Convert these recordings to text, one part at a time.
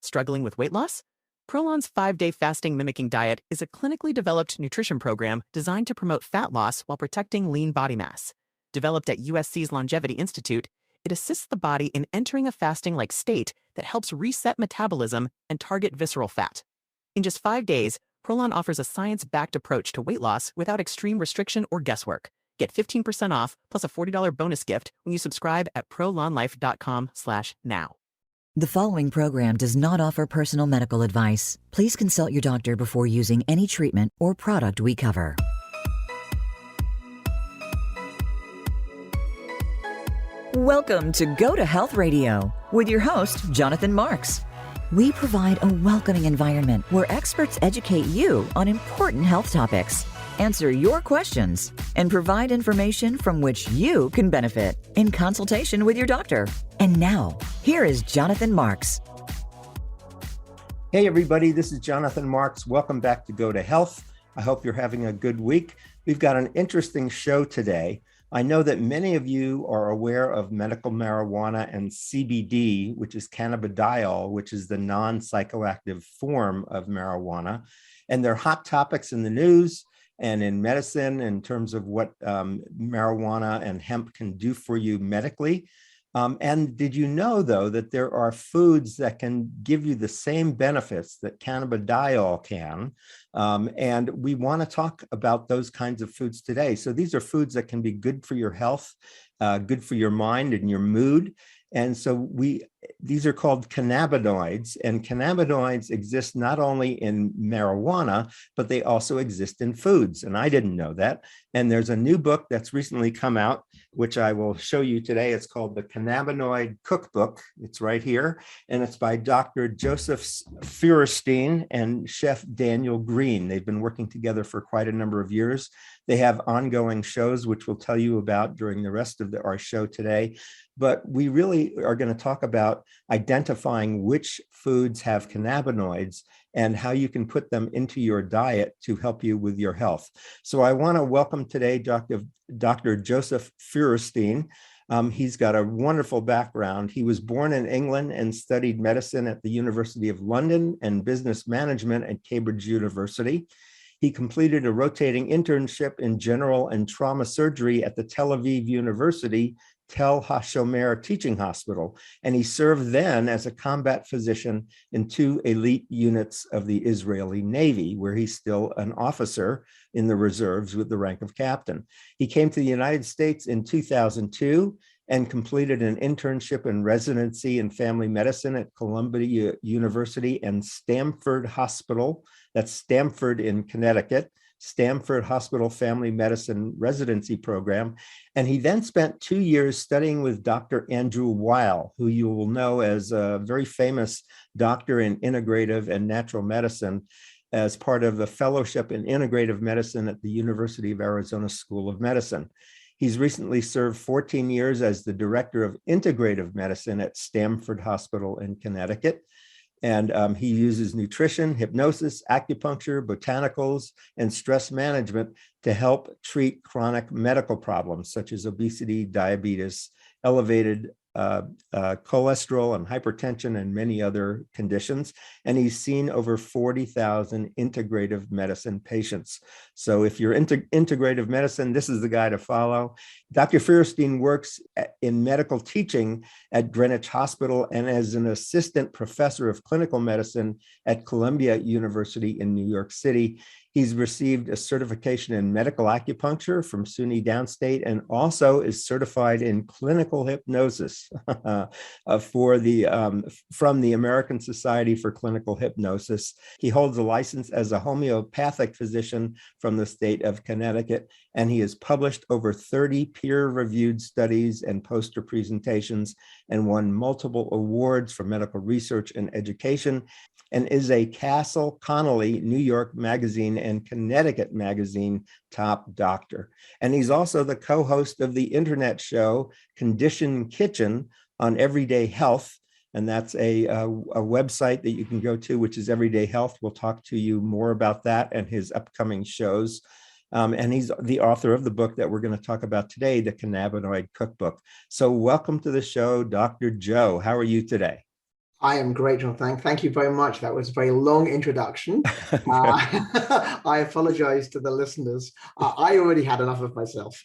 Struggling with weight loss? Prolon's 5-day fasting mimicking diet is a clinically developed nutrition program designed to promote fat loss while protecting lean body mass. Developed at USC's Longevity Institute, it assists the body in entering a fasting-like state that helps reset metabolism and target visceral fat. In just 5 days, Prolon offers a science-backed approach to weight loss without extreme restriction or guesswork. Get 15% off plus a $40 bonus gift when you subscribe at prolonlife.com/now. The following program does not offer personal medical advice. Please consult your doctor before using any treatment or product we cover. Welcome to Go to Health Radio with your host, Jonathan Marks. We provide a welcoming environment where experts educate you on important health topics, answer your questions, and provide information from which you can benefit in consultation with your doctor. And now, here is Jonathan Marks. Hey everybody, this is Jonathan Marks. Welcome back to Go to Health. I hope you're having a good week. We've got an interesting show today. I know that many of you are aware of medical marijuana and CBD, which is cannabidiol, which is the non-psychoactive form of marijuana. And they're hot topics in the news and in medicine in terms of what marijuana and hemp can do for you medically. And did you know, though, that there are foods that can give you the same benefits that cannabidiol can? And we want to talk about those kinds of foods today. So these are foods that can be good for your health, good for your mind and your mood. And so these are called cannabinoids, and cannabinoids exist not only in marijuana, but they also exist in foods. And I didn't know that. And there's a new book that's recently come out, which I will show you today. It's called the Cannabinoid Cookbook. It's right here. And it's by Dr. Joseph Feuerstein and Chef Daniel Green. They've been working together for quite a number of years. They have ongoing shows, which we'll tell you about during the rest of our show today. But we really are going to talk about identifying which foods have cannabinoids and how you can put them into your diet to help you with your health. So I want to welcome today Dr. Joseph Feuerstein. He's got a wonderful background. He was born in England and studied medicine at the University of London and business management at Cambridge University. He completed a rotating internship in general and trauma surgery at the Tel Aviv University Tel HaShomer Teaching Hospital, and he served then as a combat physician in 2 elite units of the Israeli Navy, where he's still an officer in the reserves with the rank of captain. He came to the United States in 2002 and completed an internship and residency in family medicine at Columbia University and Stamford Hospital, that's Stamford in Connecticut, Stamford Hospital Family Medicine Residency Program. And he then spent 2 years studying with Dr. Andrew Weil, who you will know as a very famous doctor in integrative and natural medicine, as part of the fellowship in integrative medicine at the University of Arizona School of Medicine. He's recently served 14 years as the director of integrative medicine at Stamford Hospital in Connecticut. And he uses nutrition, hypnosis, acupuncture, botanicals, and stress management to help treat chronic medical problems such as obesity, diabetes, elevated cholesterol and hypertension, and many other conditions. And he's seen over 40,000 integrative medicine patients. So if you're into integrative medicine, this is the guy to follow. Dr. Feuerstein works in medical teaching at Greenwich Hospital and as an assistant professor of clinical medicine at Columbia University in New York City. He's received a certification in medical acupuncture from SUNY Downstate and also is certified in clinical hypnosis from the American Society for Clinical Hypnosis. He holds a license as a homeopathic physician from the state of Connecticut, and he has published over 30 peer-reviewed studies and poster presentations and won multiple awards for medical research and education, and is a Castle Connolly New York Magazine and Connecticut Magazine top doctor. And he's also the co-host of the internet show Condition Kitchen on Everyday Health. And that's a website that you can go to, which is Everyday Health. We'll talk to you more about that and his upcoming shows. And he's the author of the book that we're going to talk about today, the Cannabinoid Cookbook. So welcome to the show, Dr. Joe. How are you today? I am great, Jonathan. Thank you very much. That was a very long introduction. I apologize to the listeners. I already had enough of myself.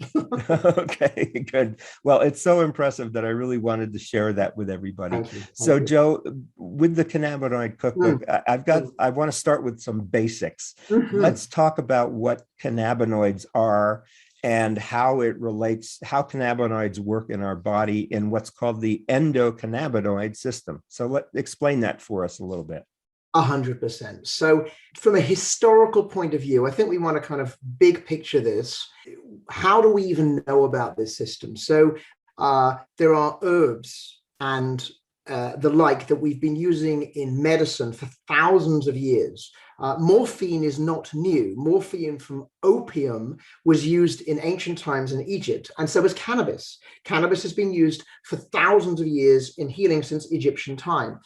Okay, good. Well, it's so impressive that I really wanted to share that with everybody. Thank you. So, You. Joe, with the Cannabinoid Cookbook, Mm. I want to start with some basics. Mhm. Let's talk about what cannabinoids are and how it relates, how cannabinoids work in our body in what's called the endocannabinoid system. So explain that for us a little bit. 100%. So from a historical point of view, I think we want to kind of big picture this. How do we even know about this system? So there are herbs and the like that we've been using in medicine for thousands of years. Morphine is not new. Morphine from opium was used in ancient times in Egypt, and so was cannabis. Cannabis has been used for thousands of years in healing since Egyptian time.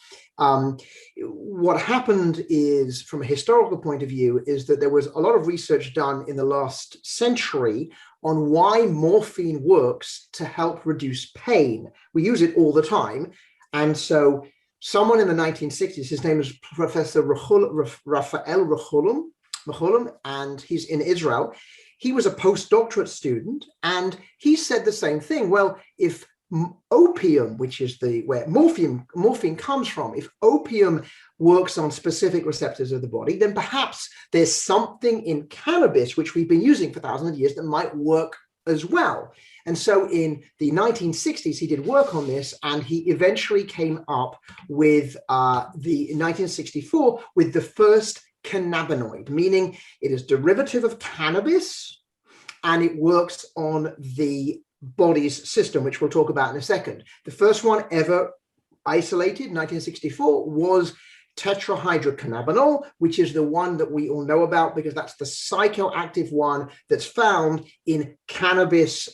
What happened is, from a historical point of view, is that there was a lot of research done in the last century on why morphine works to help reduce pain. We use it all the time. And so someone in the 1960s, his name is Professor Raphael Rechulam, and he's in Israel. He was a postdoctorate student, and he said the same thing. Well, if opium, which is where morphine comes from, if opium works on specific receptors of the body, then perhaps there's something in cannabis, which we've been using for thousands of years, that might work as well. And so in the 1960s, he did work on this, and he eventually came up with in 1964 with the first cannabinoid, meaning it is derivative of cannabis, and it works on the body's system, which we'll talk about in a second. The first one ever isolated, 1964, was tetrahydrocannabinol, which is the one that we all know about because that's the psychoactive one that's found in cannabis,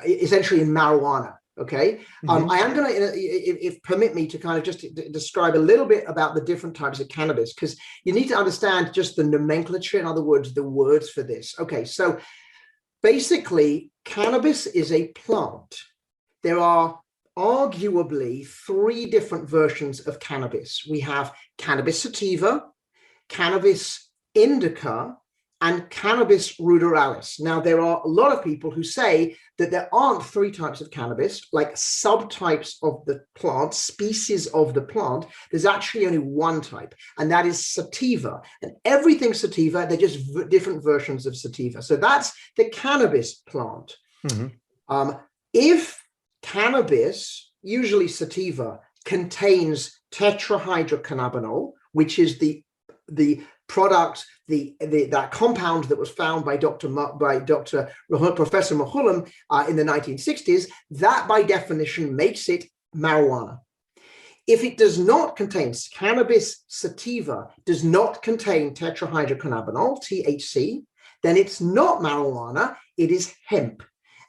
essentially in marijuana. Okay. Mm-hmm. I am going to, if permit me to kind of just describe a little bit about the different types of cannabis, because you need to understand just the nomenclature, in other words, the words for this. Okay. So basically, cannabis is a plant. There are arguably three different versions of cannabis. We have cannabis sativa, cannabis indica, and cannabis ruderalis. Now, there are a lot of people who say that there aren't three types of cannabis, like subtypes of the plant, species of the plant. There's actually only one type, and that is sativa. And everything sativa, they're just different versions of sativa. So that's the cannabis plant. Mm-hmm. If cannabis, usually sativa, contains tetrahydrocannabinol, which is the product, that compound that was found by Professor Rechulam in the 1960s, that by definition makes it marijuana. If it does not contain, cannabis sativa does not contain tetrahydrocannabinol, THC, then it's not marijuana, it is hemp.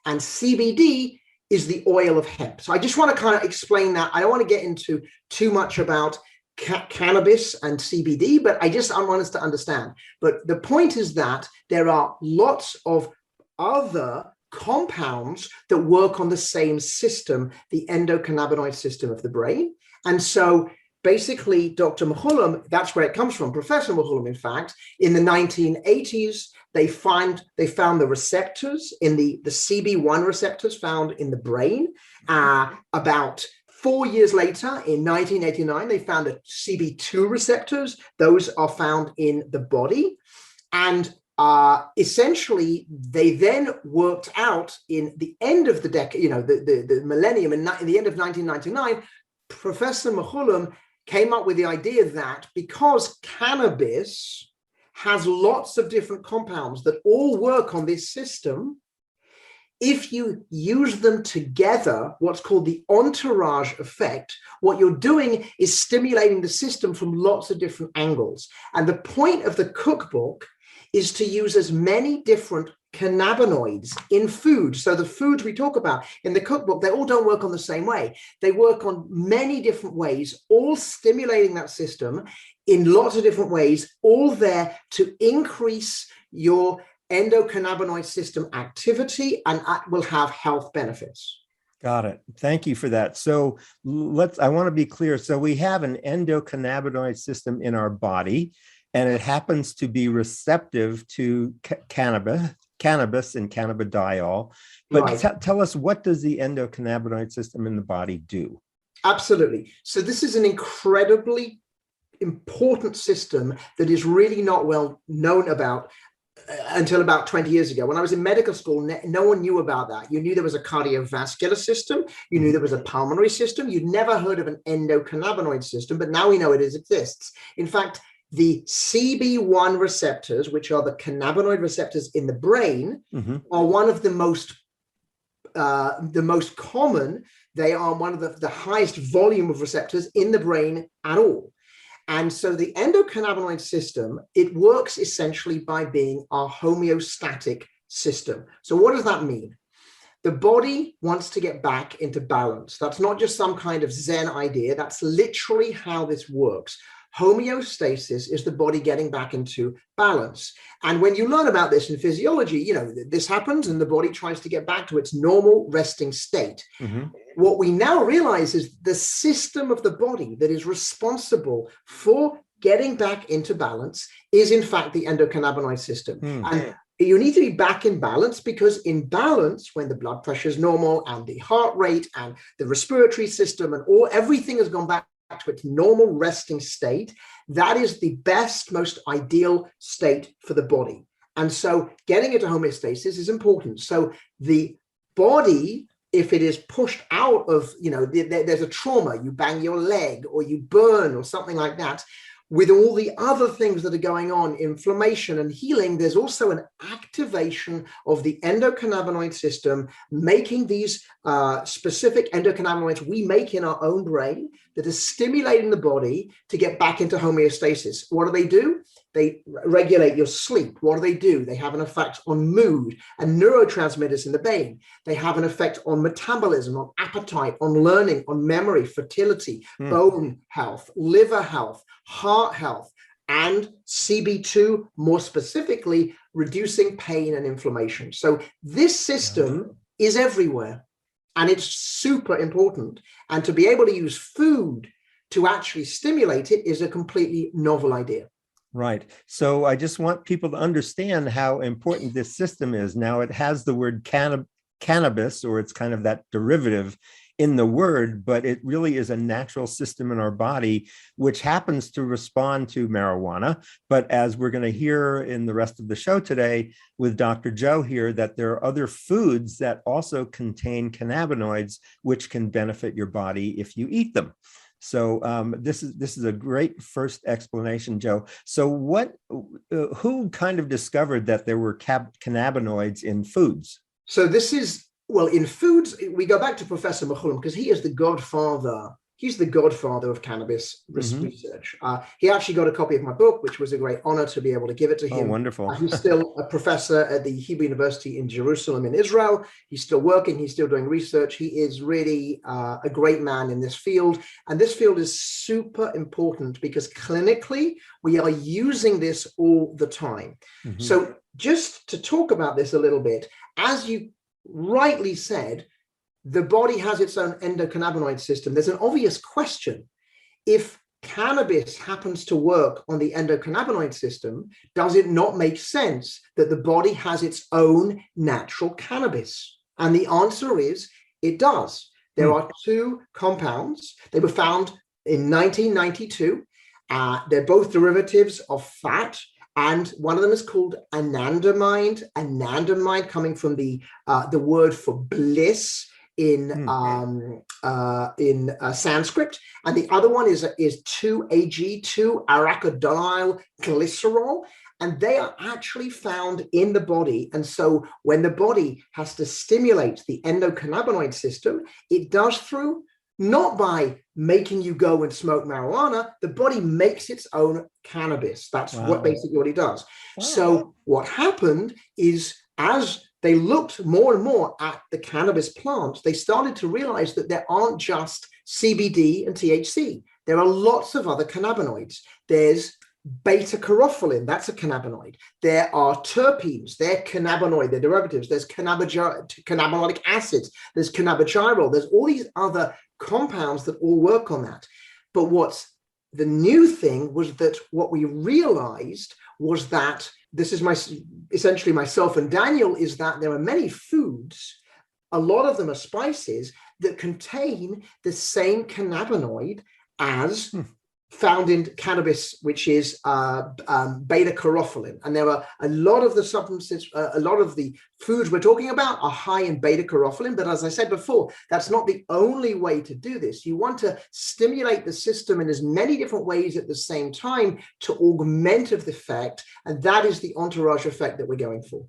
And CBD is the oil of hemp. So I just want to kind of explain that. I don't want to get into too much about cannabis and CBD, but I want us to understand. But the point is that there are lots of other compounds that work on the same system, the endocannabinoid system of the brain. And so basically, Dr. Rechulam, that's where it comes from. Professor Rechulam, in fact, in the 1980s, they found the receptors in the CB1 receptors found in the brain. About 4 years later, in 1989, they found the CB2 receptors. Those are found in the body. And essentially, they then worked out in the end of the decade, the millennium, in the end of 1999, Professor Rechulam came up with the idea that because cannabis has lots of different compounds that all work on this system, if you use them together, what's called the entourage effect, what you're doing is stimulating the system from lots of different angles. And the point of the cookbook is to use as many different cannabinoids in food. So the foods we talk about in the cookbook, they all don't work on the same way. They work on many different ways, all stimulating that system in lots of different ways, all there to increase your endocannabinoid system activity, and that will have health benefits. Got it. Thank you for that. So I want to be clear. So we have an endocannabinoid system in our body, and it happens to be receptive to cannabis and cannabidiol. But Right. tell us, what does the endocannabinoid system in the body do? Absolutely. So this is an incredibly important system that is really not well known about until about 20 years ago. When I was in medical school, no one knew about that. You knew there was a cardiovascular system. You knew there was a pulmonary system. You'd never heard of an endocannabinoid system, but now we know it exists. In fact, the CB1 receptors, which are the cannabinoid receptors in the brain, are one of the most common. They are one of the highest volume of receptors in the brain at all. And so the endocannabinoid system, it works essentially by being our homeostatic system. So what does that mean? The body wants to get back into balance. That's not just some kind of Zen idea. That's literally how this works. Homeostasis is the body getting back into balance. And when you learn about this in physiology, you know, this happens and the body tries to get back to its normal resting state. What we now realize is the system of the body that is responsible for getting back into balance is in fact the endocannabinoid system. And you need to be back in balance, because in balance, when the blood pressure is normal and the heart rate and the respiratory system and everything has gone back to its normal resting state, that is the best, most ideal state for the body. And so getting into homeostasis is important. So the body, if it is pushed out of, you know, there's a trauma, you bang your leg or you burn or something like that, with all the other things that are going on, inflammation and healing, there's also an activation of the endocannabinoid system, making these specific endocannabinoids we make in our own brain that are stimulating the body to get back into homeostasis. What do? They regulate your sleep. What do? They have an effect on mood and neurotransmitters in the brain. They have an effect on metabolism, on appetite, on learning, on memory, fertility, bone health, liver health, heart health, and CB2, more specifically, reducing pain and inflammation. So this system is everywhere, and it's super important. And to be able to use food to actually stimulate it is a completely novel idea. Right. So I just want people to understand how important this system is. Now, it has the word cannabis, or it's kind of that derivative in the word, but it really is a natural system in our body, which happens to respond to marijuana. But as we're going to hear in the rest of the show today with Dr. Joe here, that there are other foods that also contain cannabinoids, which can benefit your body if you eat them. So this is a great first explanation, Joe. So who kind of discovered that there were cannabinoids in foods? So this is, well, in foods, we go back to Professor Machulam, because he is the godfather. He's the godfather of cannabis research. He actually got a copy of my book, which was a great honor to be able to give it to him. Oh, wonderful. He's still a professor at the Hebrew University in Jerusalem in Israel. He's still working. He's still doing research. He is really a great man in this field. And this field is super important because clinically, we are using this all the time. So just to talk about this a little bit, as you rightly said, the body has its own endocannabinoid system. There's an obvious question. If cannabis happens to work on the endocannabinoid system, does it not make sense that the body has its own natural cannabis? And the answer is, it does. There are two compounds. They were found in 1992. They're both derivatives of fat. And one of them is called anandamide. Anandamide coming from the word for bliss in Sanskrit, and the other one is 2-AG, 2-arachidonyl glycerol, and they are actually found in the body. And so when the body has to stimulate the endocannabinoid system, it does through not by making you go and smoke marijuana. The body makes its own cannabis. That's what basically what it does. So what happened is, as they looked more and more at the cannabis plant, they started to realize that there aren't just CBD and THC. There are lots of other cannabinoids. There's beta-carotene, that's a cannabinoid. There are terpenes, they're cannabinoid, they're derivatives. There's cannabinolic acids, there's cannabigerol, there's all these other compounds that all work on that. But what's the new thing was that what we realized was that this is essentially myself and Daniel, is that there are many foods, a lot of them are spices, that contain the same cannabinoid as found in cannabis, which is beta-carotene. And there are a lot of the substances, a lot of the foods we're talking about are high in beta-carotene. But as I said before, that's not the only way to do this. You want to stimulate the system in as many different ways at the same time to augment the effect. And that is the entourage effect that we're going for.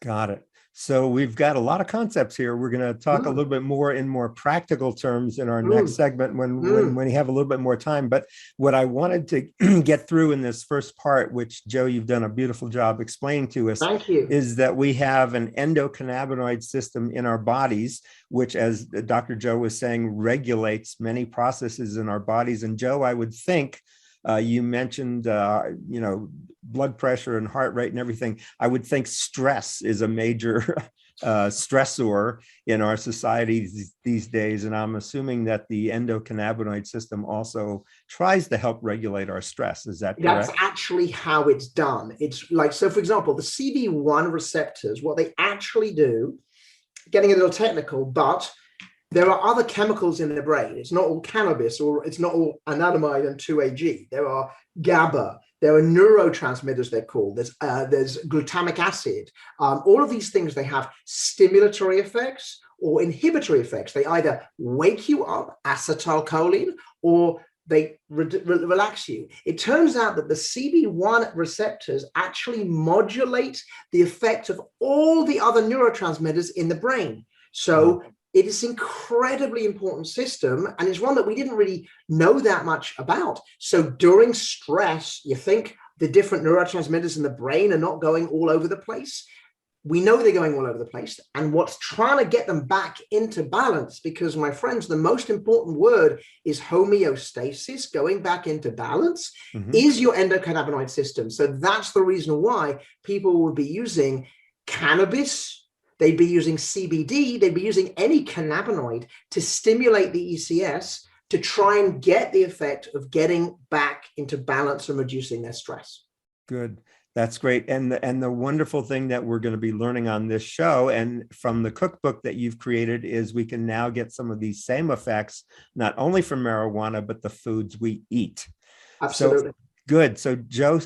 Got it. So we've got a lot of concepts here. We're going to talk a little bit more in more practical terms in our next segment when we have a little bit more time. But what I wanted to get through in this first part, which Joe, you've done a beautiful job explaining to us, is that we have an endocannabinoid system in our bodies, which, as Dr. Joe was saying, regulates many processes in our bodies. And Joe, I would think, you mentioned, blood pressure and heart rate and everything. I would think stress is a major stressor in our society these days. And I'm assuming that the endocannabinoid system also tries to help regulate our stress. Is that correct? That's actually how it's done. It's like, so for example, the CB1 receptors, what they actually do, getting a little technical, but there are other chemicals in the brain. It's not all cannabis, or it's not all anandamide and 2-AG. There are GABA. There are neurotransmitters, they're called. There's glutamic acid. All of these things, they have stimulatory effects or inhibitory effects. They either wake you up, acetylcholine, or they relax you. It turns out that the CB1 receptors actually modulate the effect of all the other neurotransmitters in the brain. So it is an incredibly important system, and it's one that we didn't really know that much about. So during stress, you think the different neurotransmitters in the brain are not going all over the place. We know they're going all over the place, and what's trying to get them back into balance, because my friends, the most important word is homeostasis, going back into balance, is your endocannabinoid system. So that's the reason why people will be using cannabis, they'd be using CBD, they'd be using any cannabinoid to stimulate the ECS to try and get the effect of getting back into balance and reducing their stress. Good. That's great. And the wonderful thing that we're going to be learning on this show and from the cookbook that you've created is we can now get some of these same effects, not only from marijuana, but the foods we eat. Absolutely. Good. So Joe,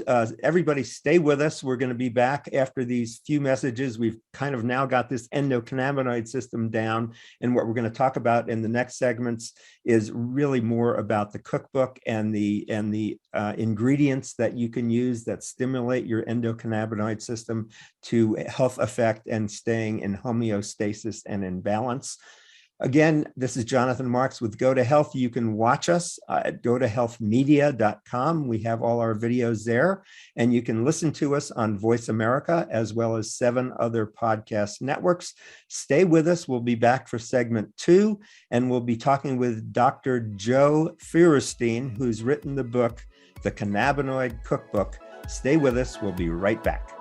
everybody stay with us. We're going to be back after these few messages. We've kind of now got this endocannabinoid system down. And what we're going to talk about in the next segments is really more about the cookbook and the ingredients that you can use that stimulate your endocannabinoid system to health effect and staying in homeostasis and in balance. Again, this is Jonathan Marks with Go to Health. You can watch us at gotohealthmedia.com. We have all our videos there, and you can listen to us on Voice America as well as 7 other podcast networks. Stay with us. We'll be back for segment 2, and we'll be talking with Dr. Joe Feuerstein, who's written the book, The Cannabinoid Cookbook. Stay with us. We'll be right back.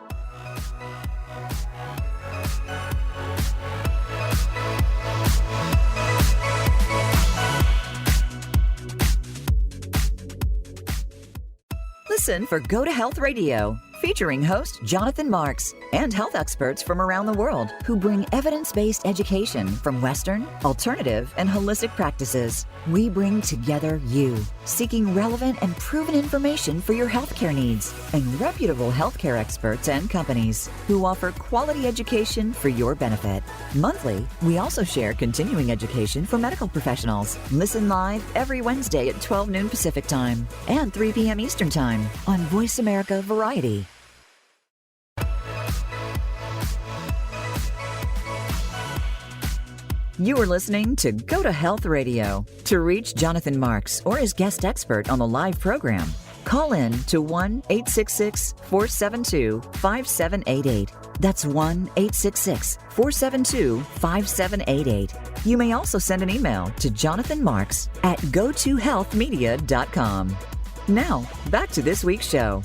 Listen for Go to Health Radio, featuring host Jonathan Marks and health experts from around the world who bring evidence-based education from Western, alternative, and holistic practices. We bring together you, seeking relevant and proven information for your healthcare needs, and reputable healthcare experts and companies who offer quality education for your benefit. Monthly, we also share continuing education for medical professionals. Listen live every Wednesday at 12 noon Pacific Time and 3 p.m. Eastern Time on Voice America Variety. You are listening to Go to Health Radio. To reach Jonathan Marks or his guest expert on the live program, call in to 1-866-472-5788. That's 1-866-472-5788. You may also send an email to jonathanmarks@gotohealthmedia.com. Now, back to this week's show.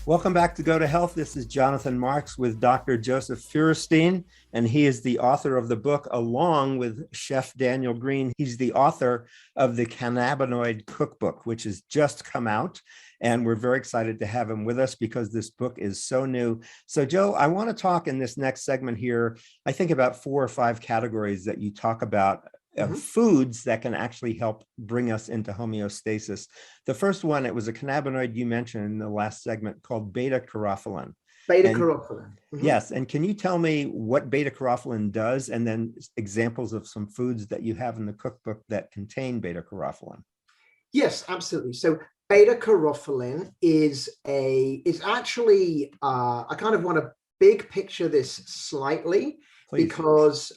Welcome back to Go to Health. This is Jonathan Marks with Dr. Joseph Feuerstein, and he is the author of the book along with Chef Daniel Green. He's the author of the Cannabinoid Cookbook, which has just come out. And we're very excited to have him with us because this book is so new. So, Joe, I want to talk in this next segment here, I think about 4 or 5 categories that you talk about of foods that can actually help bring us into homeostasis. The first one, it was a cannabinoid you mentioned in the last segment called beta-carotene. Beta-carotene. Yes. And can you tell me what beta-carotene does and then examples of some foods that you have in the cookbook that contain beta-carotene? Yes, absolutely. So beta-carotene is actually, I kind of want to big picture this slightly. Please. Because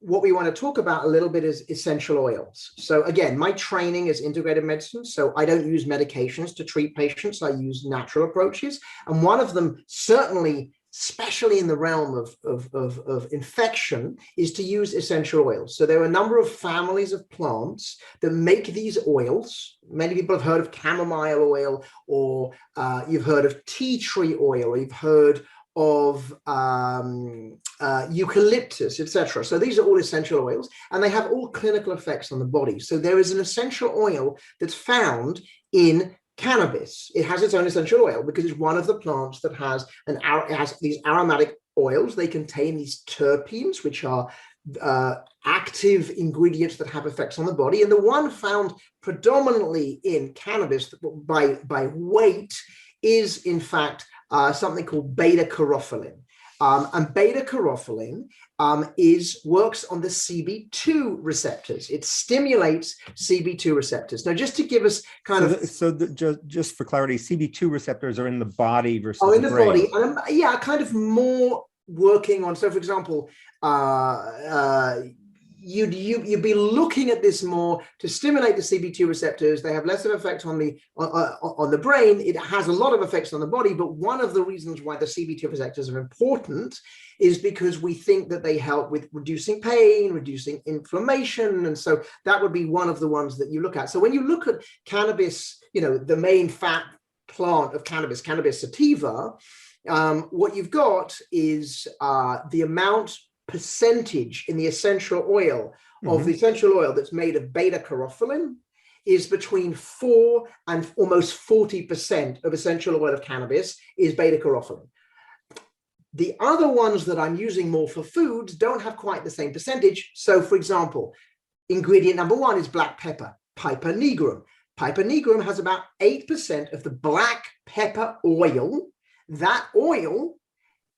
what we want to talk about a little bit is essential oils. So again, my training is integrated medicine. So I don't use medications to treat patients. I use natural approaches. And one of them, certainly, especially in the realm of infection, is to use essential oils. So there are a number of families of plants that make these oils. Many people have heard of chamomile oil, or you've heard of tea tree oil, or you've heard of eucalyptus, etc. So these are all essential oils, and they have all clinical effects on the body. So there is an essential oil that's found in cannabis. It has its own essential oil because it's one of the plants that has it has these aromatic oils. They contain these terpenes, which are active ingredients that have effects on the body. And the one found predominantly in cannabis by weight is, in fact, something called beta-carotene. And beta-carotene works on the CB2 receptors. It stimulates CB2 receptors. Now, just to give us just for clarity, CB2 receptors are in the body versus in the brain. body. And kind of more working on. So, for example, you'd be looking at this more to stimulate the CB2 receptors. They have less of an effect on the brain. It has a lot of effects on the body, but one of the reasons why the CB2 receptors are important is because we think that they help with reducing pain, reducing inflammation. And so that would be one of the ones that you look at. So when you look at cannabis, the main fat plant of cannabis, Cannabis sativa, what you've got is the percentage in the essential oil of the essential oil that's made of beta-carotene is between 4 and almost 40% of essential oil of cannabis is beta-carotene. The other ones that I'm using more for foods don't have quite the same percentage. So, for example, ingredient number 1 is black pepper, Piper nigrum. Piper nigrum has about 8% of the black pepper oil. That oil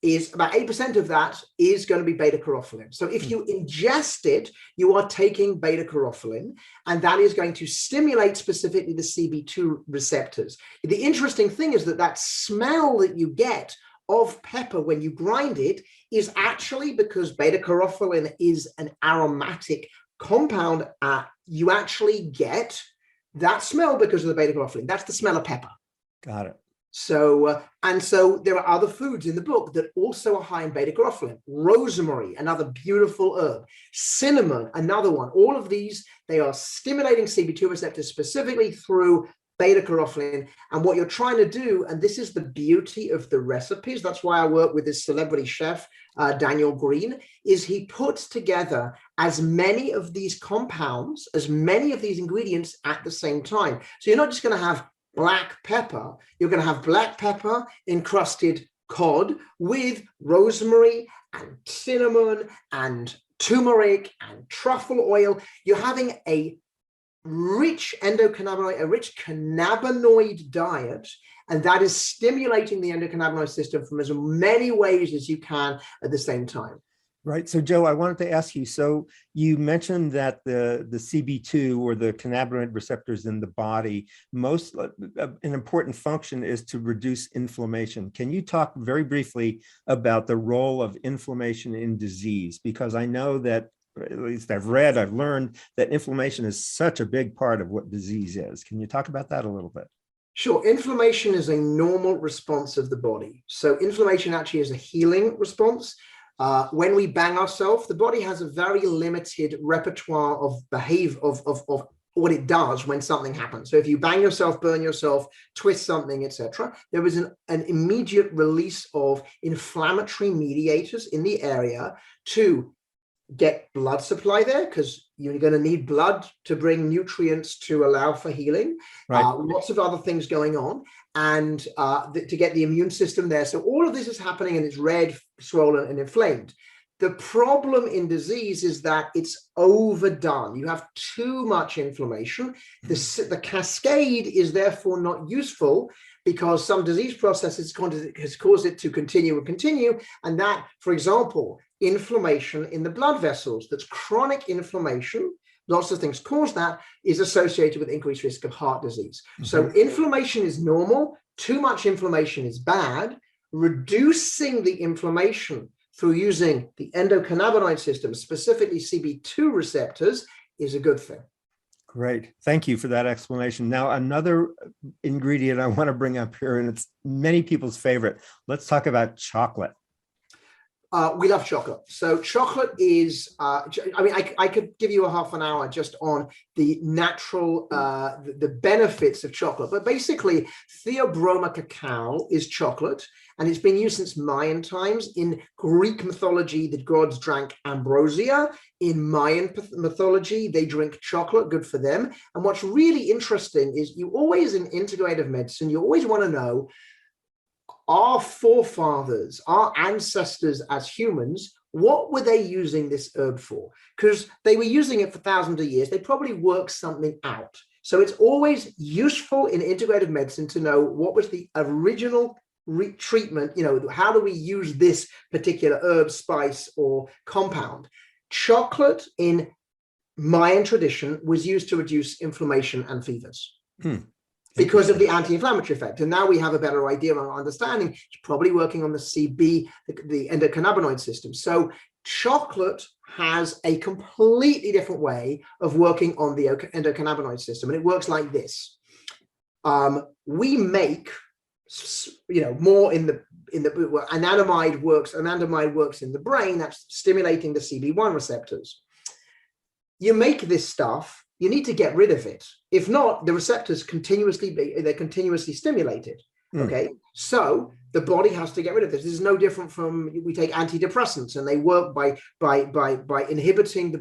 is about 8% of that is going to be beta-carotene. So if you ingest it, you are taking beta-carotene, and that is going to stimulate specifically the CB2 receptors. The interesting thing is that smell that you get of pepper when you grind it is actually because beta-carotene is an aromatic compound. You actually get that smell because of the beta-carotene. That's the smell of pepper. Got it. So, there are other foods in the book that also are high in beta-carotene. Rosemary, another beautiful herb. Cinnamon, another one. All of these, they are stimulating CB2 receptors specifically through beta-carotene. And what you're trying to do, and this is the beauty of the recipes, that's why I work with this celebrity chef, Daniel Green, is he puts together as many of these compounds, as many of these ingredients at the same time. So you're not just going to have black pepper, you're going to have black pepper encrusted cod with rosemary and cinnamon and turmeric and truffle oil. You're having a rich endocannabinoid, a rich cannabinoid diet, and that is stimulating the endocannabinoid system from as many ways as you can at the same time. Right. So, Joe, I wanted to ask you, so you mentioned that the CB2 or the cannabinoid receptors in the body, an important function is to reduce inflammation. Can you talk very briefly about the role of inflammation in disease? Because I know that, at least I've learned that inflammation is such a big part of what disease is. Can you talk about that a little bit? Sure. Inflammation is a normal response of the body. So inflammation actually is a healing response. When we bang ourselves, the body has a very limited repertoire of what it does when something happens. So if you bang yourself, burn yourself, twist something, etc., there is an immediate release of inflammatory mediators in the area to get blood supply there, because you're going to need blood to bring nutrients to allow for healing. Right. Lots of other things going on, and to get the immune system there. So all of this is happening, and it's red, swollen, and inflamed. The problem in disease is that it's overdone. You have too much inflammation. The cascade is therefore not useful, because some disease process has caused it to continue and continue. And that, for example, inflammation in the blood vessels, that's chronic inflammation, lots of things cause that, is associated with increased risk of heart disease. So inflammation is normal. Too much inflammation is bad. Reducing the inflammation through using the endocannabinoid system, specifically CB2 receptors, is a good thing. Great. Thank you for that explanation. Now, another ingredient I want to bring up here, and it's many people's favorite. Let's talk about chocolate. We love chocolate. So chocolate is, I mean, I could give you a half an hour just on the natural, the benefits of chocolate. But basically, Theobroma cacao is chocolate, and it's been used since Mayan times. In Greek mythology, the gods drank ambrosia. In Mayan mythology, they drink chocolate, good for them. And what's really interesting is you always, in integrative medicine, you always want to know, our forefathers, our ancestors as humans, what were they using this herb for? Because they were using it for thousands of years. They probably worked something out. So it's always useful in integrative medicine to know what was the original treatment, you know, how do we use this particular herb, spice, or compound? Chocolate in Mayan tradition was used to reduce inflammation and fevers. Because of the anti-inflammatory effect. And now we have a better idea and understanding. It's probably working on the CB, the endocannabinoid system. So chocolate has a completely different way of working on the endocannabinoid system. And it works like this. We make, you know, more in the anandamide works in the brain. That's stimulating the CB1 receptors. You make this stuff, you need to get rid of it. If not, the receptors they're continuously stimulated. Okay, so the body has to get rid of this. This is no different from, we take antidepressants, and they work by inhibiting the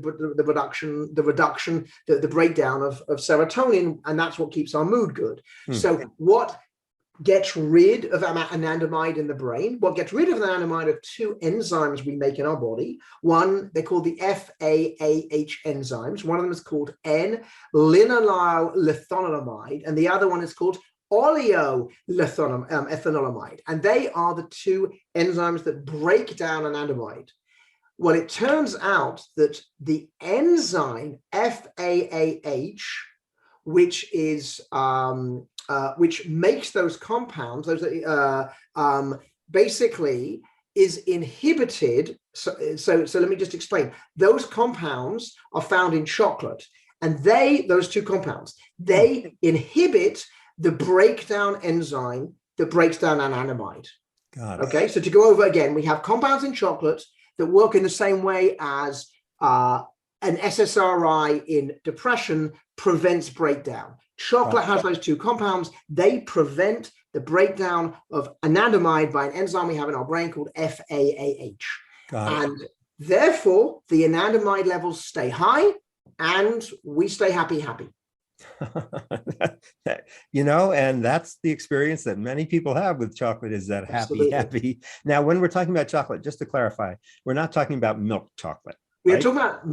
breakdown of serotonin, and that's what keeps our mood good. So what gets rid of anandamide in the brain? What gets rid of anandamide are two enzymes we make in our body. One, they're called the FAAH enzymes. One of them is called N-linolyl-ethanolamide, and the other one is called oleoethanolamide. And they are the two enzymes that break down anandamide. Well, it turns out that the enzyme FAAH, which is which makes those compounds, basically is inhibited. So let me just explain. Those compounds are found in chocolate, and those two compounds, they inhibit the breakdown enzyme that breaks down anandamide. Got it. Okay, so to go over again, we have compounds in chocolate that work in the same way as an SSRI in depression prevents breakdown. Chocolate has those two compounds. They prevent the breakdown of anandamide by an enzyme we have in our brain called FAAH. And therefore, the anandamide levels stay high, and we stay happy. You know, and that's the experience that many people have with chocolate, is that happy. Now, when we're talking about chocolate, just to clarify, we're not talking about milk chocolate. We're talking about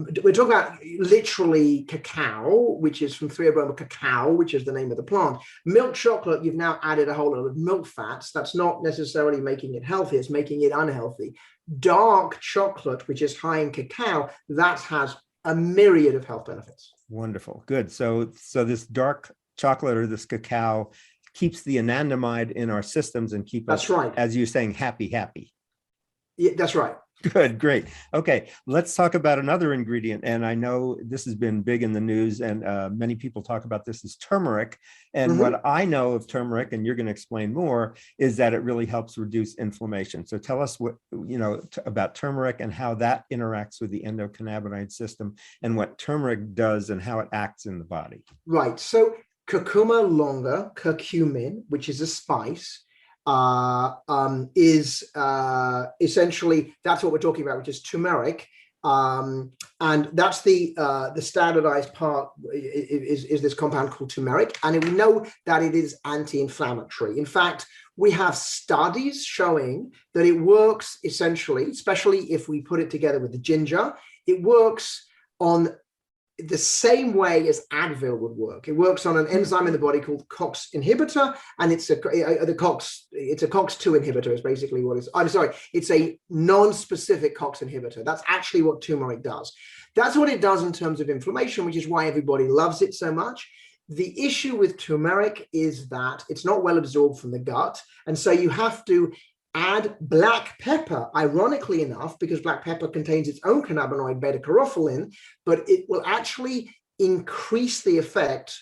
literally cacao, which is from Theobroma cacao, which is the name of the plant. Milk chocolate, you've now added a whole lot of milk fats. That's not necessarily making it healthy, it's making it unhealthy. Dark chocolate, which is high in cacao, that has a myriad of health benefits. Wonderful. Good. So this dark chocolate, or this cacao, keeps the anandamide in our systems and keep us, as you're saying, happy. Yeah, that's right. Good, great. Okay, let's talk about another ingredient. And I know this has been big in the news, and many people talk about this as turmeric. And what I know of turmeric, and you're going to explain more, is that it really helps reduce inflammation. So tell us what you know about turmeric and how that interacts with the endocannabinoid system, and what turmeric does and how it acts in the body. Right. So curcuma longa, curcumin, which is a spice, is essentially, that's what we're talking about, which is turmeric, and that's the standardized part is this compound called turmeric, and we know that it is anti-inflammatory. In fact, we have studies showing that it works essentially, especially if we put it together with the ginger, it works on the same way as Advil would work. It works on an enzyme in the body called COX inhibitor, and it's a COX-2 inhibitor is basically what it is. I'm sorry, it's a non-specific COX inhibitor. That's actually what turmeric does. That's what it does in terms of inflammation, which is why everybody loves it so much. The issue with turmeric is that it's not well absorbed from the gut, and so you have to add black pepper, ironically enough, because black pepper contains its own cannabinoid, beta-carotene, but it will actually increase the effect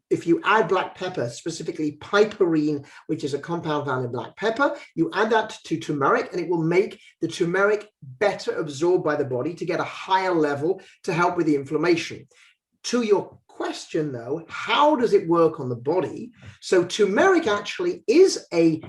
if you add black pepper, specifically piperine, which is a compound found in black pepper. You add that to turmeric, and it will make the turmeric better absorbed by the body to get a higher level to help with the inflammation. To your question, though, how does it work on the body? So turmeric actually is a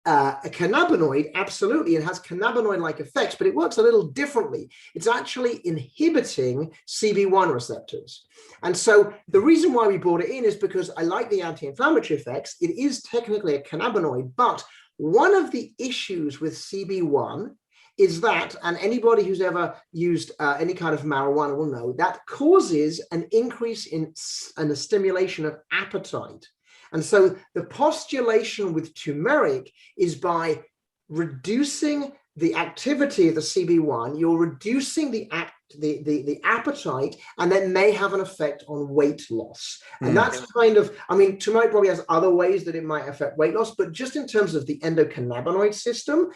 cannabinoid, absolutely, it has cannabinoid-like effects, but it works a little differently. It's actually inhibiting CB1 receptors. And so the reason why we brought it in is because I like the anti-inflammatory effects. It is technically a cannabinoid, but one of the issues with CB1 is that, and anybody who's ever used any kind of marijuana will know, that causes an increase in and a stimulation of appetite. And so the postulation with turmeric is by reducing the activity of the CB1, you're reducing the appetite, and that may have an effect on weight loss. And that's kind of, I mean, turmeric probably has other ways that it might affect weight loss, but just in terms of the endocannabinoid system,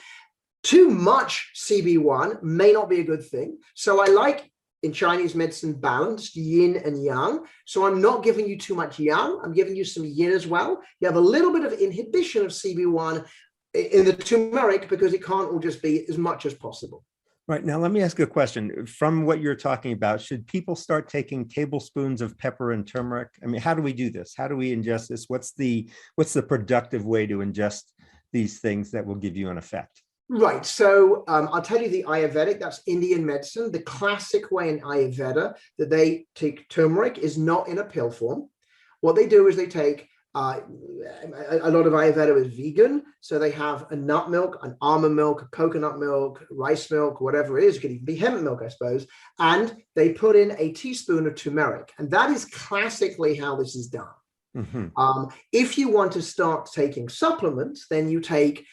too much CB1 may not be a good thing. So I like, in Chinese medicine, balanced yin and yang. So I'm not giving you too much yang. I'm giving you some yin as well. You have a little bit of inhibition of CB1 in the turmeric because it can't all just be as much as possible. Right. Now, let me ask you a question. From what you're talking about, should people start taking tablespoons of pepper and turmeric? I mean, how do we do this? How do we ingest this? What's the productive way to ingest these things that will give you an effect? Right. So I'll tell you the Ayurvedic, that's Indian medicine. The classic way in Ayurveda that they take turmeric is not in a pill form. What they do is they take a lot of Ayurveda is vegan. So they have a nut milk, an almond milk, a coconut milk, rice milk, whatever it is. It could even be hemp milk, I suppose. And they put in a teaspoon of turmeric. And that is classically how this is done. Mm-hmm. If you want to start taking supplements, then you take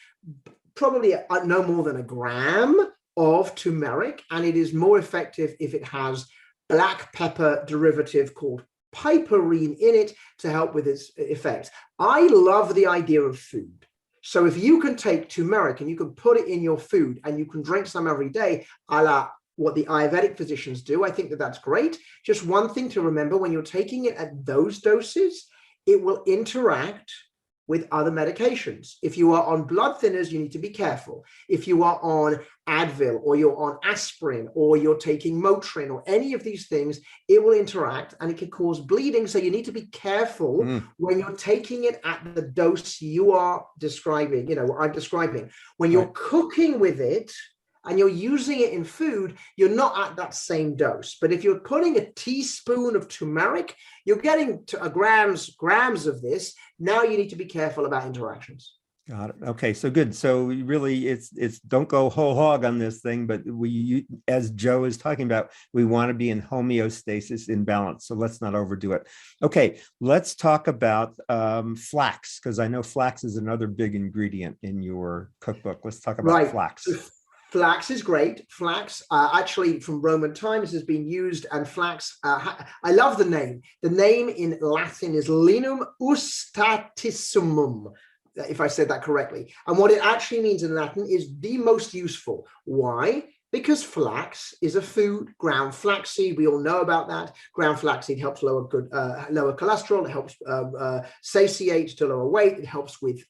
probably no more than a gram of turmeric, and it is more effective if it has black pepper derivative called piperine in it to help with its effects. I love the idea of food. So if you can take turmeric and you can put it in your food and you can drink some every day, a la what the Ayurvedic physicians do, I think that that's great. Just one thing to remember, when you're taking it at those doses, it will interact with other medications. If you are on blood thinners, you need to be careful. If you are on Advil, or you're on aspirin, or you're taking Motrin, or any of these things, it will interact and it can cause bleeding. So you need to be careful when you're taking it at the dose you are describing, what I'm describing. When you're cooking with it, and you're using it in food, you're not at that same dose. But if you're putting a teaspoon of turmeric, you're getting to grams of this. Now you need to be careful about interactions. Got it. Okay, so good. So really, it's don't go whole hog on this thing, but as Joe is talking about, we want to be in homeostasis, in balance. So let's not overdo it. Okay, let's talk about flax, because I know flax is another big ingredient in your cookbook. Let's talk about flax. Flax is great. Flax, actually from Roman times, has been used, and flax, I love the name. The name in Latin is Linum ustatissimum. if I said that correctly. And what it actually means in Latin is the most useful. Why? Because flax is a food, ground flaxseed. We all know about that. Ground flaxseed helps lower cholesterol. It helps satiate to lower weight. It helps with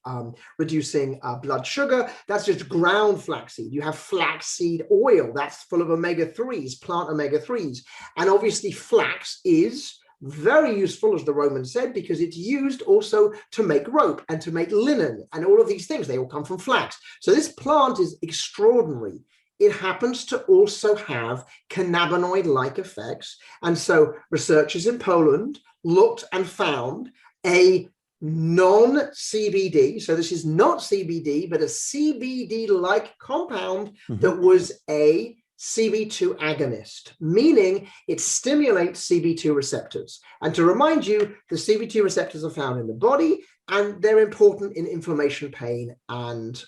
reducing blood sugar. That's just ground flaxseed. You have flaxseed oil. That's full of omega-3s, plant omega-3s. And obviously flax is very useful, as the Romans said, because it's used also to make rope and to make linen and all of these things. They all come from flax. So this plant is extraordinary. It happens to also have cannabinoid-like effects. And so researchers in Poland looked and found a non-CBD, so this is not CBD, but a CBD-like compound that was a CB2 agonist, meaning it stimulates CB2 receptors. And to remind you, the CB2 receptors are found in the body, and they're important in inflammation, pain, and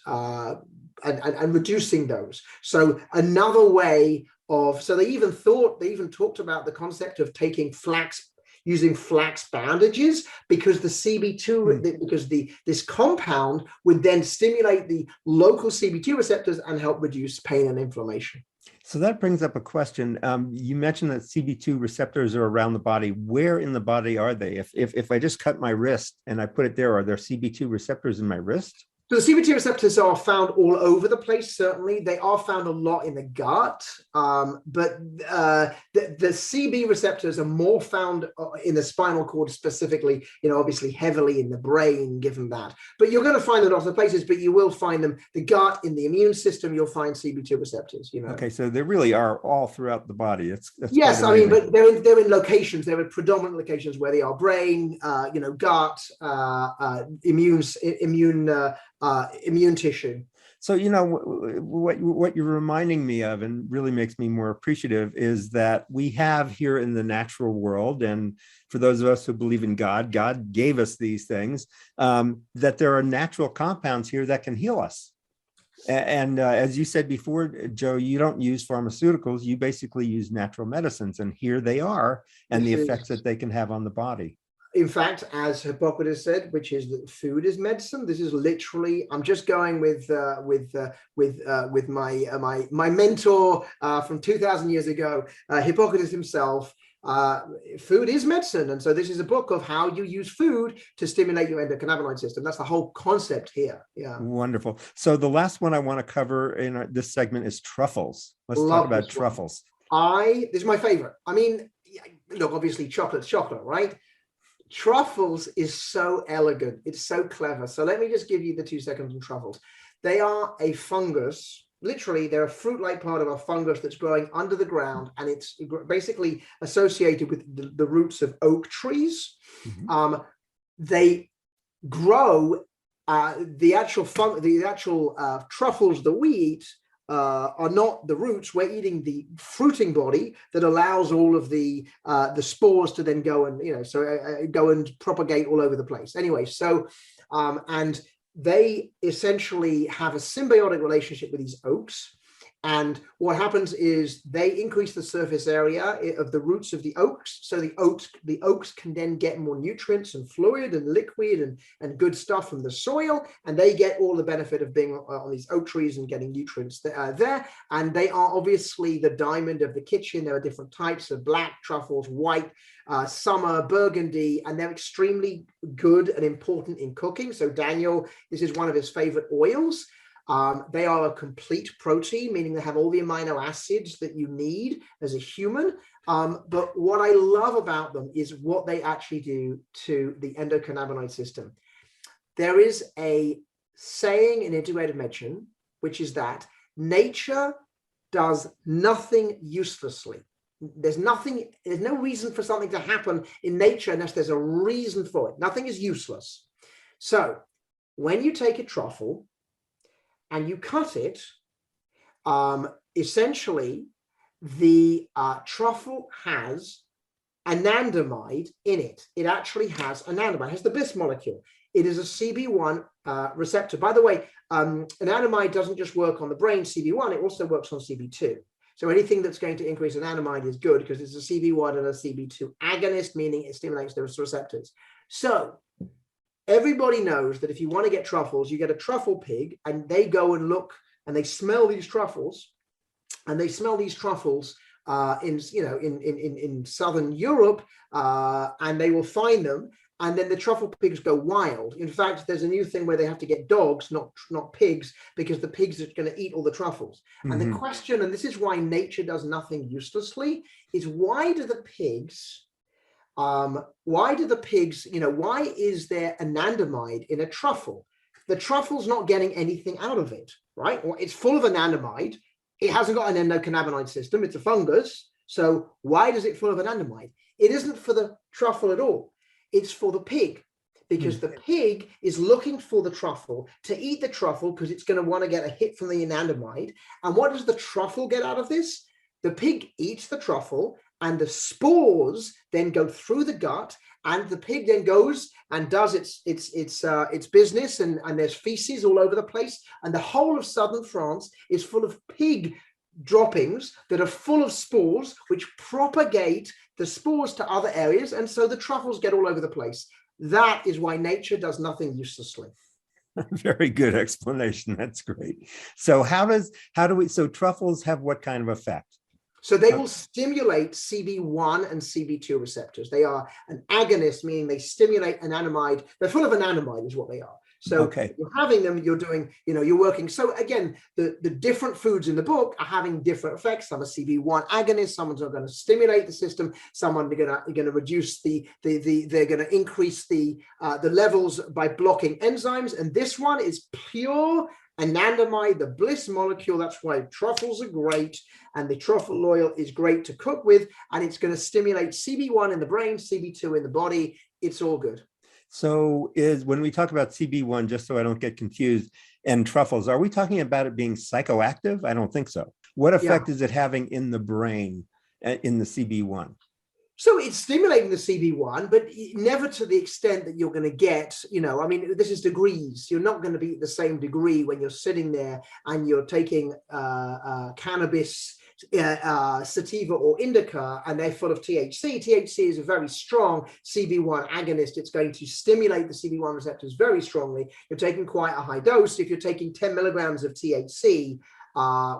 reducing those. So another way of, so they even talked about the concept of taking flax, using flax bandages, because the CB2, this compound would then stimulate the local CB2 receptors and help reduce pain and inflammation. So that brings up a question. You mentioned that CB2 receptors are around the body. Where in the body are they? If I just cut my wrist and I put it there, are there CB2 receptors in my wrist? So the CB2 receptors are found all over the place, certainly. They are found a lot in the gut, but the CB receptors are more found in the spinal cord specifically, obviously heavily in the brain, given that. But you're going to find them in other places, but you will find them, the gut, in the immune system, you'll find CB2 receptors, Okay, so they really are all throughout the body. That's yes, I mean, but they're in locations, they're in predominant locations where they are brain, gut, immune tissue. So, what you're reminding me of, and really makes me more appreciative, is that we have here in the natural world, and for those of us who believe in God, God gave us these things, that there are natural compounds here that can heal us. And as you said before, Joe, you don't use pharmaceuticals, you basically use natural medicines, and here they are, and the effects that they can have on the body. In fact, as Hippocrates said, which is that food is medicine. This is literally, I'm just going with my mentor from 2,000 years ago, Hippocrates himself. Food is medicine, and so this is a book of how you use food to stimulate your endocannabinoid system. That's the whole concept here. Yeah, wonderful. So the last one I want to cover in this segment is truffles. Let's talk about truffles. This is my favorite. I mean, look, obviously chocolate's chocolate, right? Truffles is so elegant. It's so clever. So let me just give you the 2 seconds on truffles. They are a fungus. Literally, they're a fruit-like part of a fungus that's growing under the ground, and it's basically associated with the roots of oak trees. They grow the actual truffles that we eat are not the roots. We're eating the fruiting body that allows all of the spores to then go and go and propagate all over the place. Anyway, so and they essentially have a symbiotic relationship with these oaks. And what happens is they increase the surface area of the roots of the oaks. So the oaks can then get more nutrients and fluid and liquid and good stuff from the soil. And they get all the benefit of being on these oak trees and getting nutrients there. And they are obviously the diamond of the kitchen. There are different types of black truffles, white, summer, burgundy, and they're extremely good and important in cooking. So Daniel, this is one of his favorite oils. They are a complete protein, meaning they have all the amino acids that you need as a human. But what I love about them is what they actually do to the endocannabinoid system. There is a saying in integrative medicine, which is that nature does nothing uselessly. There's no reason for something to happen in nature unless there's a reason for it. Nothing is useless. So when you take a truffle and you cut it, essentially the truffle has anandamide in it. It actually has anandamide. It has the Bis molecule. It is a CB1 receptor. By the way, anandamide doesn't just work on the brain, CB1, it also works on CB2. So anything that's going to increase anandamide is good because it's a CB1 and a CB2 agonist, meaning it stimulates those receptors. So Everybody knows that if you want to get truffles, you get a truffle pig, and they go and look and they smell these truffles, in in Southern Europe, and they will find them. And then the truffle pigs go wild. In fact, there's a new thing where they have to get dogs, not pigs, because the pigs are going to eat all the truffles. Mm-hmm. And the question, and this is why nature does nothing uselessly, is why is there anandamide in a truffle? The truffle's not getting anything out of it, right? Well, it's full of anandamide. It hasn't got an endocannabinoid system. It's a fungus. So why is it full of anandamide? It isn't for the truffle at all. It's for the pig, because the pig is looking for the truffle to eat the truffle, because it's going to want to get a hit from the anandamide. And what does the truffle get out of this? The pig eats the truffle, and the spores then go through the gut, and the pig then goes and does its business, and there's feces all over the place, and the whole of southern France is full of pig droppings that are full of spores, which propagate the spores to other areas, and so the truffles get all over the place. That is why nature does nothing uselessly. Very good explanation. That's great. So so truffles have what kind of effect? So they will stimulate CB1 and CB2 receptors. They are an agonist, meaning they stimulate anandamide. They're full of anandamide is what they are. So you're having them, you're doing, you're working. So again, the different foods in the book are having different effects. Some are CB1 agonists, some are going to stimulate the system, some are going to reduce they're going to increase the levels by blocking enzymes. And this one is pure anandamide, the bliss molecule. That's why truffles are great, and the truffle oil is great to cook with, and it's going to stimulate CB1 in the brain, CB2 in the body. It's all good. So when we talk about CB1, just so I don't get confused, and truffles, are we talking about it being psychoactive? I don't think so. What effect is it having in the brain, in the CB1? So it's stimulating the CB1, but never to the extent that you're going to get, this is degrees. You're not going to be at the same degree when you're sitting there and you're taking cannabis, sativa or indica, and they're full of THC. THC is a very strong CB1 agonist. It's going to stimulate the CB1 receptors very strongly. You're taking quite a high dose. If you're taking 10 milligrams of THC,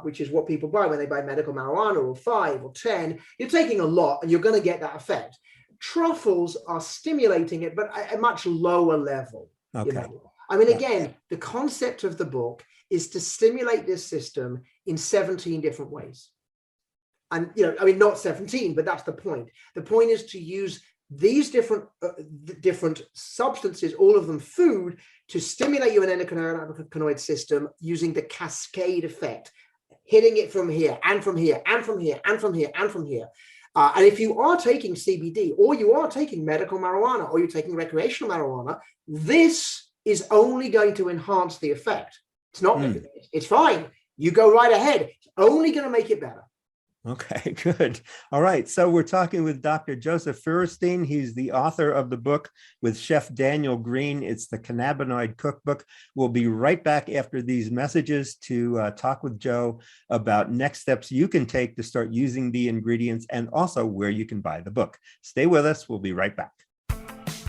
which is what people buy when they buy medical marijuana, or 5 or 10, you're taking a lot and you're going to get that effect. Truffles are stimulating it, but at a much lower level. Okay. Again, the concept of the book is to stimulate this system in 17 different ways. And, not 17, but that's the point. The point is to use these different substances, all of them food, to stimulate your endocannabinoid system using the cascade effect, hitting it from here and from here and from here and from here and from here. And if you are taking CBD, or you are taking medical marijuana, or you're taking recreational marijuana, this is only going to enhance the effect. It's not, it's fine. You go right ahead. It's only going to make it better. Okay, good. All right. So we're talking with Dr. Joseph Feuerstein. He's the author of the book with Chef Daniel Green. It's the Cannabinoid Cookbook. We'll be right back after these messages to talk with Joe about next steps you can take to start using the ingredients, and also where you can buy the book. Stay with us. We'll be right back.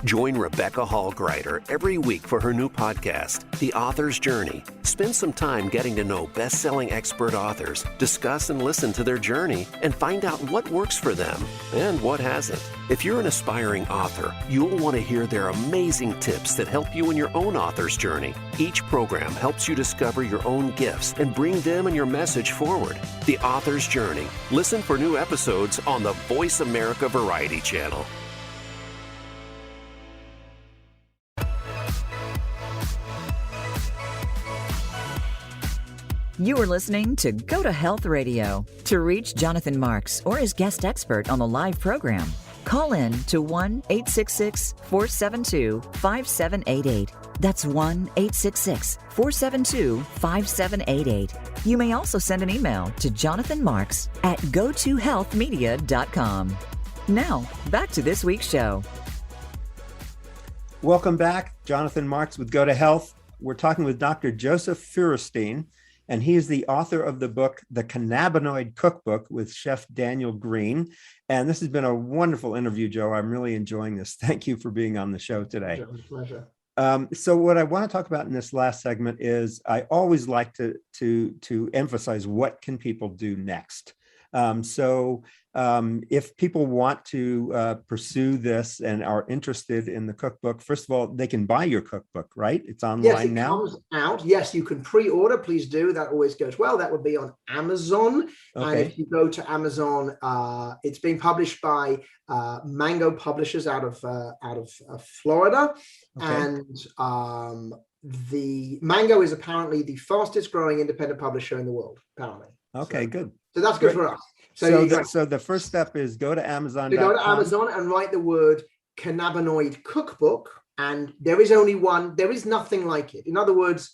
Join Rebecca Hall-Greider every week for her new podcast, The Author's Journey. Spend some time getting to know best-selling expert authors, discuss and listen to their journey, and find out what works for them and what hasn't. If you're an aspiring author, you'll want to hear their amazing tips that help you in your own author's journey. Each program helps you discover your own gifts and bring them and your message forward. The Author's Journey. Listen for new episodes on the Voice America Variety Channel. You are listening to Go to Health Radio. To reach Jonathan Marks or his guest expert on the live program, call in to 1-866-472-5788. That's 1-866-472-5788. You may also send an email to jonathanmarks@gotohealthmedia.com. Now, back to this week's show. Welcome back. Jonathan Marks with Go to Health. We're talking with Dr. Joseph Feuerstein, and he is the author of the book, The Cannabinoid Cookbook with Chef Daniel Green. And this has been a wonderful interview, Joe. I'm really enjoying this. Thank you for being on the show today. Pleasure. So what I want to talk about in this last segment is I always like to emphasize what can people do next. If people want to pursue this and are interested in the cookbook, first of all, they can buy your cookbook, right? It's online yes, it now. comes out. Yes, you can pre-order. Please do. That always goes well. That would be on Amazon. Okay. And if you go to Amazon, it's being published by Mango Publishers out of Florida. Okay. And the Mango is apparently the fastest growing independent publisher in the world, apparently. Okay, good. So that's good Great. for us. So the first step is go to Amazon.com. Go to Amazon and write the word Cannabinoid Cookbook. And there is only one, there is nothing like it. In other words,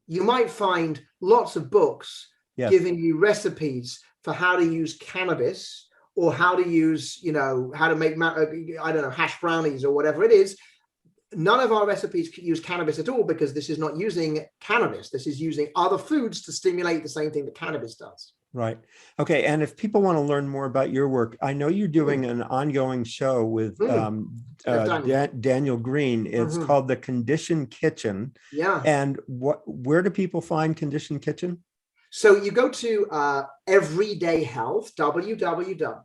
you might find lots of books giving you recipes for how to use cannabis or how to use, how to make, I don't know, hash brownies or whatever it is. None of our recipes use cannabis at all because this is not using cannabis. This is using other foods to stimulate the same thing that cannabis does. Right. Okay. And if people want to learn more about your work, I know you're doing an ongoing show with Daniel Green. It's called The Conditioned Kitchen. Yeah. And where do people find Conditioned Kitchen? So you go to Everyday Health, www,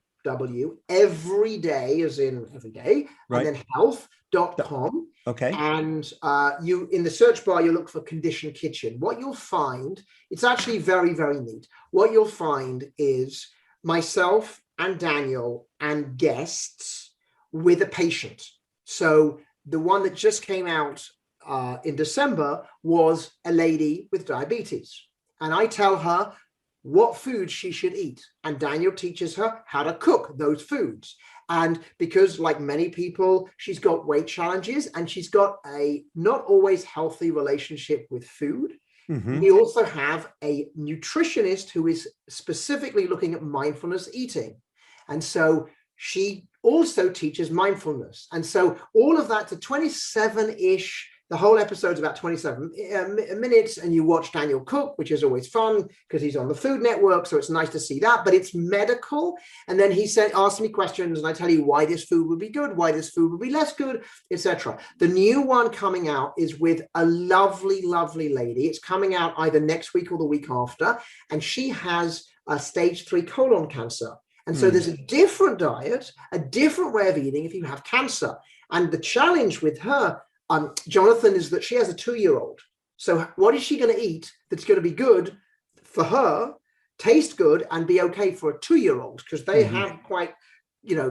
everyday as in every day, right. And then health.com. Okay. And you in the search bar, you look for Conditioned Kitchen. What you'll find, it's actually very, very neat. What you'll find is myself and Daniel and guests with a patient. So the one that just came out in December was a lady with diabetes. And I tell her what foods she should eat. And Daniel teaches her how to cook those foods. And because like many people, she's got weight challenges and she's got a not always healthy relationship with food. Mm-hmm. We also have a nutritionist who is specifically looking at mindfulness eating. And so she also teaches mindfulness. And so all of that to 27-ish. The whole episode's about 27 minutes, and you watch Daniel cook, which is always fun because he's on the Food Network, so it's nice to see that, but it's medical. And then he asks me questions, and I tell you why this food would be good, why this food would be less good, etc. The new one coming out is with a lovely, lovely lady. It's coming out either next week or the week after, and she has a stage 3 colon cancer. And so there's a different diet, a different way of eating if you have cancer. And the challenge with her, Jonathan, is that she has a 2-year-old. So what is she going to eat that's going to be good for her, taste good, and be okay for a 2-year-old? Because they have quite,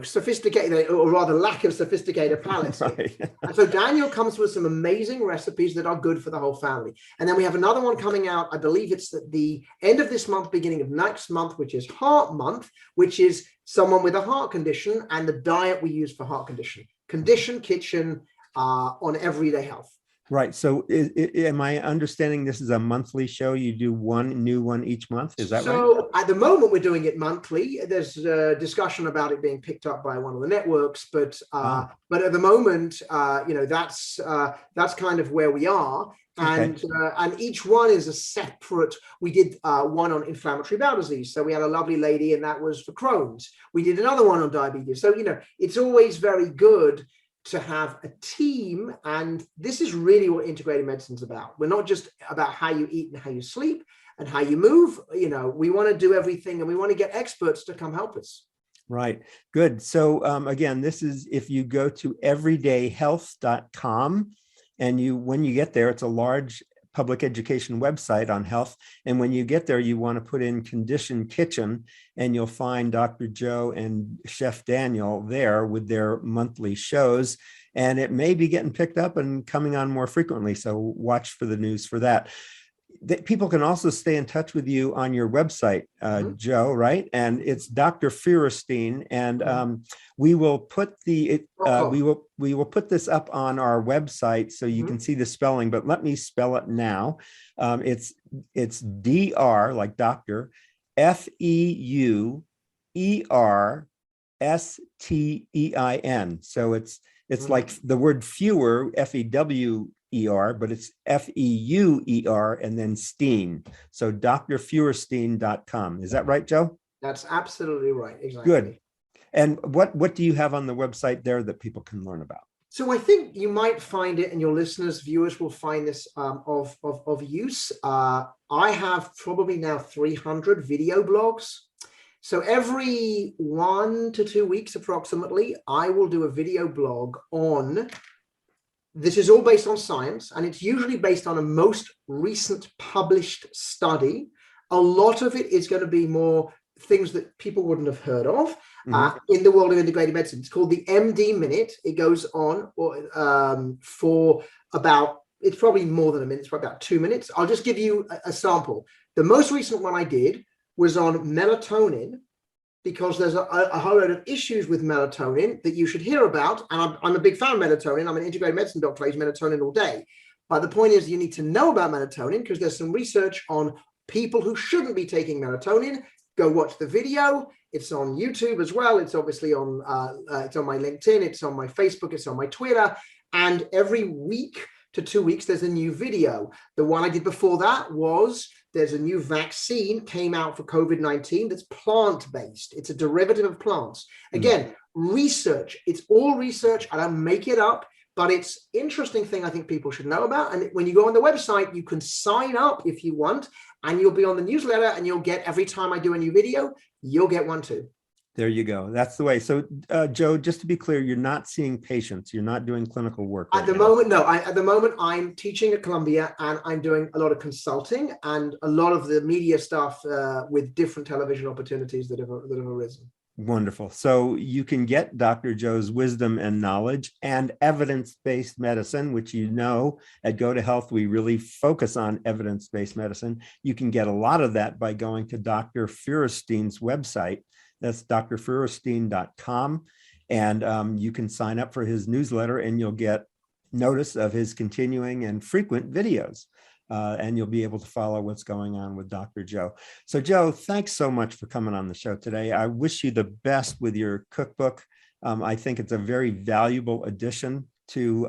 sophisticated, or rather lack of sophisticated palates. Right. And so Daniel comes with some amazing recipes that are good for the whole family. And then we have another one coming out. I believe it's at the end of this month, beginning of next month, which is Heart Month, which is someone with a heart condition and the diet we use for heart condition. Conditioned Kitchen on Everyday Health. Right. So am I understanding this is a monthly show? You do one new one each month? Is that right? So at the moment, we're doing it monthly. There's a discussion about it being picked up by one of the networks, but at the moment, that's kind of where we are. And and each one is a separate. We did one on inflammatory bowel disease. So we had a lovely lady, and that was for Crohn's. We did another one on diabetes. So, it's always very good to have a team. And this is really what integrated medicine is about. We're not just about how you eat and how you sleep and how you move. We want to do everything, and we want to get experts to come help us. Right. Good. So again, this is, if you go to everydayhealth.com, and when you get there, it's a large public education website on health. And when you get there, you want to put in Conditioned Kitchen, and you'll find Dr. Joe and Chef Daniel there with their monthly shows. And it may be getting picked up and coming on more frequently. So watch for the news for that. People can also stay in touch with you on your website, Joe, right? And it's Dr. Feuerstein, and we will put we will put this up on our website so you can see the spelling. But let me spell it now. It's Dr. like doctor, Feuerstein. So it's like the word fewer, Fewer, but it's Feuer and then Steen. So drfeuerstein.com. Is that right, Joe? That's absolutely right. Exactly. Good. And what do you have on the website there that people can learn about? So I think you might find it, and your listeners, viewers will find this of use. I have probably now 300 video blogs. So every 1 to 2 weeks approximately, I will do a video blog on, this is all based on science, and it's usually based on a most recent published study. A lot of it is going to be more things that people wouldn't have heard of in the world of integrated medicine. It's called the MD Minute. It goes on for about, it's probably more than a minute, it's probably about 2 minutes. I'll just give you a sample. The most recent one I did was on melatonin, because there's a whole load of issues with melatonin that you should hear about. And I'm a big fan of melatonin. I'm an integrated medicine doctor. I use melatonin all day. But the point is, you need to know about melatonin because there's some research on people who shouldn't be taking melatonin. Go watch the video. It's on YouTube as well. It's obviously on, it's on my LinkedIn. It's on my Facebook. It's on my Twitter. And every week to 2 weeks, there's a new video. The one I did before that was, there's a new vaccine came out for COVID-19 that's plant-based. It's a derivative of plants. Again, research. It's all research. I don't make it up. But it's interesting thing I think people should know about. And when you go on the website, you can sign up if you want, and you'll be on the newsletter, and you'll get, every time I do a new video, you'll get one too. There you go. That's the way. So, Joe, just to be clear, you're not seeing patients. You're not doing clinical work at the moment. No, at the moment, I'm teaching at Columbia, and I'm doing a lot of consulting and a lot of the media stuff with different television opportunities that have arisen. Wonderful. So you can get Dr. Joe's wisdom and knowledge and evidence-based medicine, which you know at Go to Health, we really focus on evidence-based medicine. You can get a lot of that by going to Dr. Feuerstein's website. That's drfeuerstein.com. And you can sign up for his newsletter, and you'll get notice of his continuing and frequent videos. And you'll be able to follow what's going on with Dr. Joe. So Joe, thanks so much for coming on the show today. I wish you the best with your cookbook. I think it's a very valuable addition to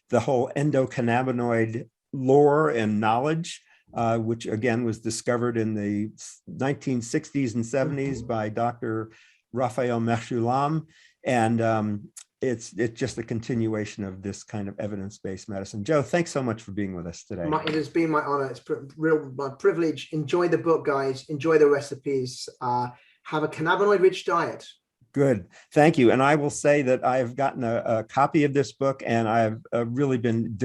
the whole endocannabinoid lore and knowledge, which again was discovered in the 1960s and 70s by Dr. Raphael Mechoulam. And it's just a continuation of this kind of evidence-based medicine. Joe, thanks so much for being with us today. It has been my honor. It's my privilege. Enjoy the book, guys. Enjoy the recipes. Have a cannabinoid-rich diet. Good. Thank you. And I will say that I've gotten a copy of this book, and I've really been,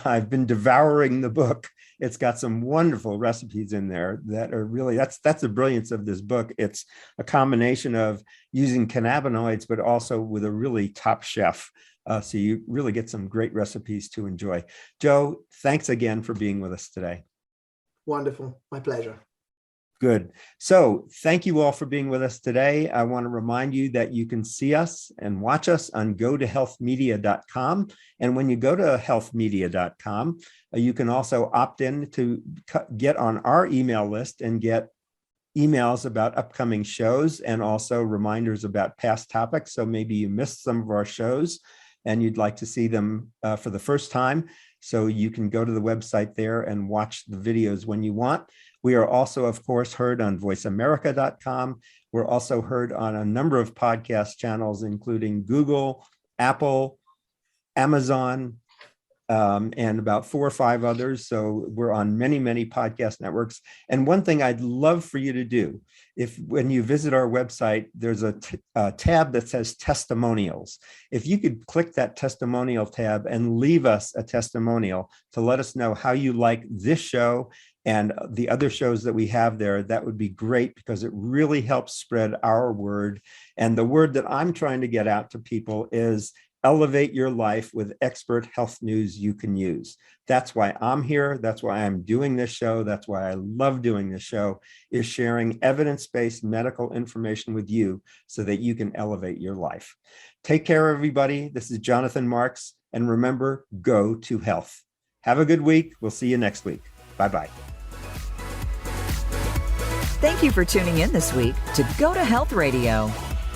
I've been devouring the book. It's got some wonderful recipes in there that are really, that's the brilliance of this book. It's a combination of using cannabinoids, but also with a really top chef. So you really get some great recipes to enjoy. Joe, thanks again for being with us today. Wonderful. My pleasure. Good. So thank you all for being with us today. I want to remind you that you can see us and watch us on gotohealthmedia.com. And when you go to healthmedia.com, you can also opt in to get on our email list and get emails about upcoming shows and also reminders about past topics. So maybe you missed some of our shows and you'd like to see them for the first time. So you can go to the website there and watch the videos when you want. We are also, of course, heard on voiceamerica.com. We're also heard on a number of podcast channels, including Google, Apple, Amazon, and about 4 or 5 others. So we're on many, many podcast networks. And one thing I'd love for you to do, when you visit our website, there's a tab that says testimonials. If you could click that testimonial tab and leave us a testimonial to let us know how you like this show and the other shows that we have there, that would be great, because it really helps spread our word. And the word that I'm trying to get out to people is elevate your life with expert health news you can use. That's why I'm here. That's why I'm doing this show. That's why I love doing this show, is sharing evidence-based medical information with you so that you can elevate your life. Take care, everybody. This is Jonathan Marks. And remember, go to health. Have a good week. We'll see you next week. Bye-bye. Thank you for tuning in this week to Go to Health Radio.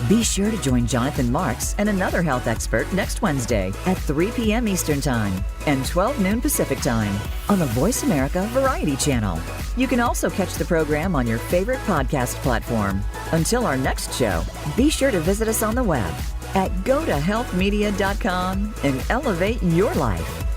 Be sure to join Jonathan Marks and another health expert next Wednesday at 3 p.m. Eastern Time and 12 noon Pacific Time on the Voice America Variety Channel. You can also catch the program on your favorite podcast platform. Until our next show, be sure to visit us on the web at gotohealthmedia.com and elevate your life.